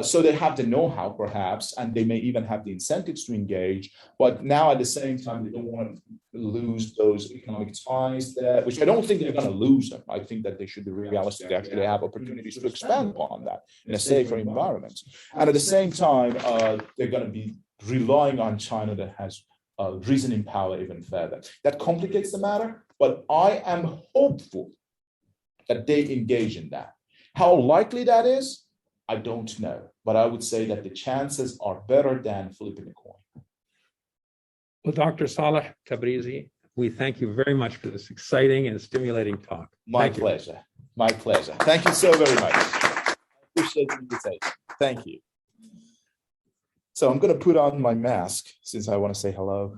So they have the know-how, perhaps, and they may even have the incentives to engage, but now at the same time, they don't want to lose those economic ties there, which I don't think they're going to lose them. I think that they should be realistic. They actually have opportunities to expand upon that in a safer environment. And at the same time, they're going to be relying on China that has risen in power even further. That complicates the matter, but I am hopeful that they engage in that. How likely that is, I don't know, but I would say that the chances are better than flipping a coin. Well, Dr. Saleh Tabrizi, we thank you very much for this exciting and stimulating talk. My pleasure. My pleasure. Thank you so very much. I appreciate the invitation. Thank you. So I'm going to put on my mask since I want to say hello.